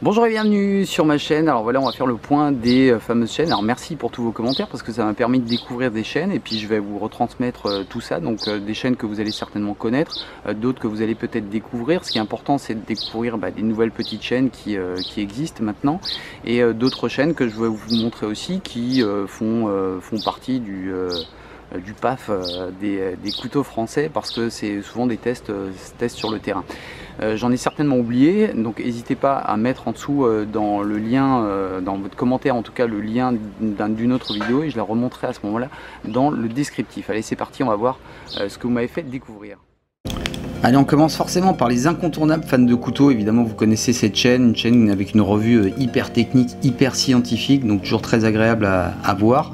Bonjour et bienvenue sur ma chaîne. Alors voilà, on va faire le point des fameuses chaînes. Alors merci pour tous vos commentaires parce que ça m'a permis de découvrir des chaînes et puis je vais vous retransmettre tout ça. Donc des chaînes que vous allez certainement connaître, d'autres que vous allez peut-être découvrir. Ce qui est important, c'est de découvrir des nouvelles petites chaînes qui existent maintenant et d'autres chaînes que je vais vous montrer aussi qui font partie du PAF des couteaux français parce que c'est souvent des tests sur le terrain. J'en ai certainement oublié, donc n'hésitez pas à mettre en dessous dans le lien, dans votre commentaire en tout cas, le lien d'une autre vidéo et je la remonterai à ce moment là dans le descriptif. Allez, c'est parti, on va voir ce que vous m'avez fait découvrir. Allez, on commence forcément par les incontournables fans de couteaux. Évidemment, vous connaissez cette chaîne, une chaîne avec une revue hyper technique, hyper scientifique, donc toujours très agréable à voir.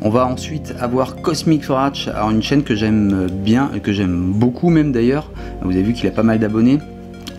On va ensuite avoir Cosmic Forage, alors une chaîne que j'aime bien, que j'aime beaucoup même d'ailleurs. Vous avez vu qu'il a pas mal d'abonnés.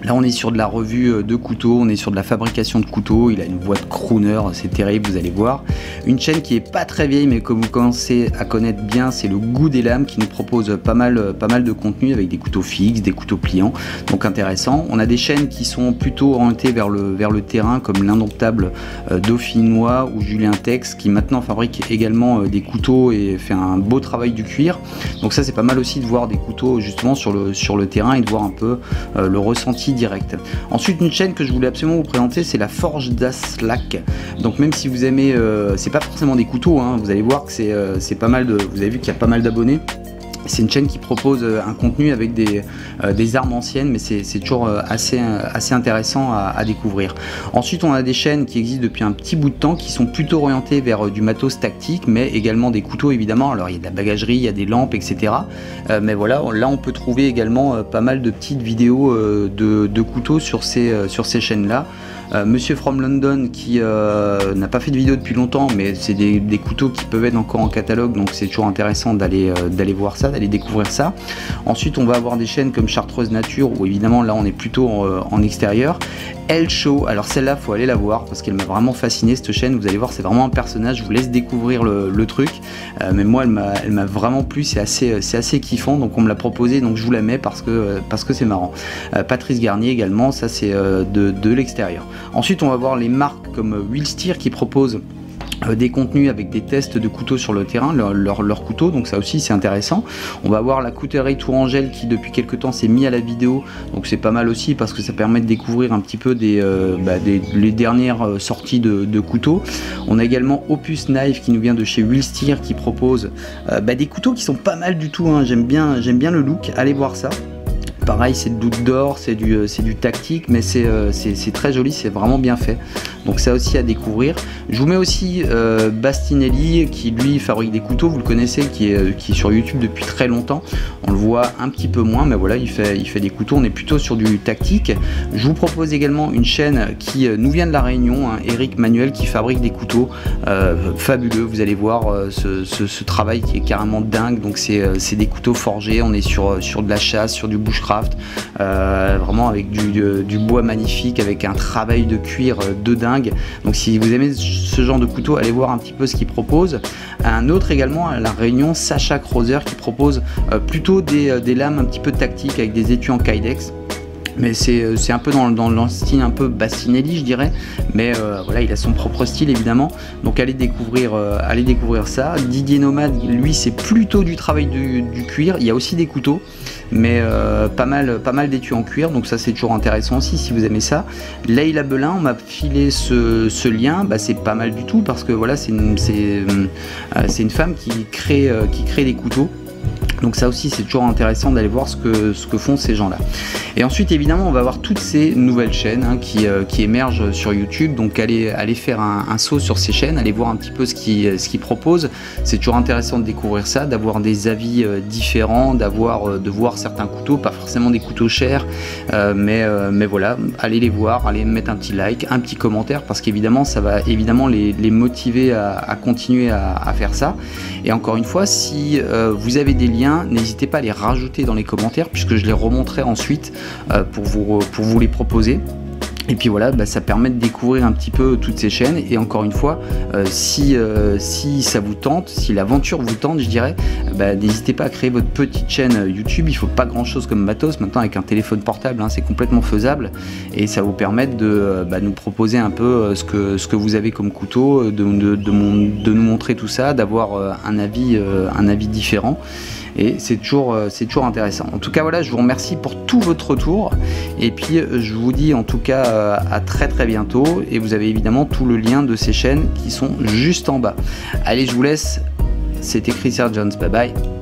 Là on est sur de la revue de couteaux, on est sur de la fabrication de couteaux, il a une voix de crooner, c'est terrible, vous allez voir. Une chaîne qui est pas très vieille mais que vous commencez à connaître bien, c'est le Goût des lames qui nous propose pas mal de contenu avec des couteaux fixes, des couteaux pliants, donc intéressant. On a des chaînes qui sont plutôt orientées vers le terrain comme l'indomptable Dauphinois ou Julien Tex qui maintenant fabrique également des couteaux et fait un beau travail du cuir. Donc ça c'est pas mal aussi de voir des couteaux justement sur le terrain et de voir un peu le ressenti direct. Ensuite, une chaîne que je voulais absolument vous présenter, c'est la Forge d'Aslak. Donc même si vous aimez, c'est pas forcément des couteaux, hein, vous allez voir que c'est pas mal de, vous avez vu qu'il y a pas mal d'abonnés. C'est une chaîne qui propose un contenu avec des armes anciennes, mais c'est toujours assez intéressant à découvrir. Ensuite, on a des chaînes qui existent depuis un petit bout de temps, qui sont plutôt orientées vers du matos tactique, mais également des couteaux évidemment. Alors il y a de la bagagerie, il y a des lampes, etc. Mais voilà, là on peut trouver également pas mal de petites vidéos de couteaux sur ces chaînes-là. Monsieur From London qui n'a pas fait de vidéo depuis longtemps, mais c'est des couteaux qui peuvent être encore en catalogue, donc c'est toujours intéressant d'aller voir ça, d'aller découvrir ça. Ensuite on va avoir des chaînes comme Chartreuse Nature où évidemment là on est plutôt en extérieur. Elle Show, alors celle-là faut aller la voir parce qu'elle m'a vraiment fasciné cette chaîne, vous allez voir c'est vraiment un personnage, je vous laisse découvrir le truc, mais moi elle m'a vraiment plu, c'est assez kiffant, donc on me l'a proposé donc je vous la mets parce que c'est marrant. Patrice Garnier également, ça c'est de l'extérieur. Ensuite on va voir les marques comme Willsteer qui proposent des contenus avec des tests de couteaux sur le terrain, leurs couteaux, donc ça aussi c'est intéressant. On va voir la coutellerie Tourangelle qui depuis quelques temps s'est mis à la vidéo, donc c'est pas mal aussi parce que ça permet de découvrir un petit peu les dernières sorties de couteaux. On a également Opus Knife qui nous vient de chez Willsteer qui propose des couteaux qui sont pas mal du tout, hein. J'aime bien le look, allez voir ça. Pareil, c'est de doute d'or, c'est du tactique, mais c'est très joli, c'est vraiment bien fait. Donc ça aussi à découvrir. Je vous mets aussi Bastinelli qui lui fabrique des couteaux, vous le connaissez, qui est sur YouTube depuis très longtemps. On le voit un petit peu moins, mais voilà, il fait des couteaux, on est plutôt sur du tactique. Je vous propose également une chaîne qui nous vient de la Réunion, hein, Eric Manuel, qui fabrique des couteaux fabuleux. Vous allez voir ce travail qui est carrément dingue. Donc c'est des couteaux forgés, on est sur de la chasse, sur du bushcraft. Vraiment avec du bois magnifique, avec un travail de cuir de dingue. Donc si vous aimez ce genre de couteau, allez voir un petit peu ce qu'il propose. Un autre également à la Réunion, Sacha Crozer, qui propose plutôt des lames un petit peu tactiques avec des étuis en kydex. Mais c'est un peu dans le style un peu Bastinelli je dirais, mais voilà, il a son propre style évidemment, donc allez découvrir ça. Didier Nomade, lui c'est plutôt du travail du cuir, il y a aussi des couteaux, mais pas mal d'étuis en cuir, donc ça c'est toujours intéressant aussi si vous aimez ça. Leïla Belin, on m'a filé ce lien, c'est pas mal du tout parce que voilà, c'est une femme qui crée des couteaux. Donc ça aussi c'est toujours intéressant d'aller voir ce que font ces gens là. Et ensuite évidemment on va voir toutes ces nouvelles chaînes qui émergent sur YouTube, donc allez faire un saut sur ces chaînes, allez voir un petit peu ce qu'ils proposent. C'est toujours intéressant de découvrir ça, d'avoir des avis différents, de voir certains couteaux, pas forcément des couteaux chers, mais voilà, allez les voir, allez mettre un petit like, un petit commentaire, parce qu'évidemment ça va évidemment les motiver à continuer à faire ça. Et encore une fois, si vous avez des liens, n'hésitez pas à les rajouter dans les commentaires puisque je les remonterai ensuite pour vous les proposer. Et puis voilà, ça permet de découvrir un petit peu toutes ces chaînes. Et encore une fois, si ça vous tente, si l'aventure vous tente, je dirais, n'hésitez pas à créer votre petite chaîne YouTube. Il faut pas grand chose comme matos. Maintenant avec un téléphone portable, hein, c'est complètement faisable. Et ça vous permet de nous proposer un peu ce que vous avez comme couteau, de nous montrer tout ça, d'avoir un avis différent. Et c'est toujours intéressant. En tout cas voilà, je vous remercie pour tout votre retour et puis je vous dis en tout cas à très bientôt, et vous avez évidemment tout le lien de ces chaînes qui sont juste en bas. Allez, je vous laisse, c'était Chris Jones, bye bye.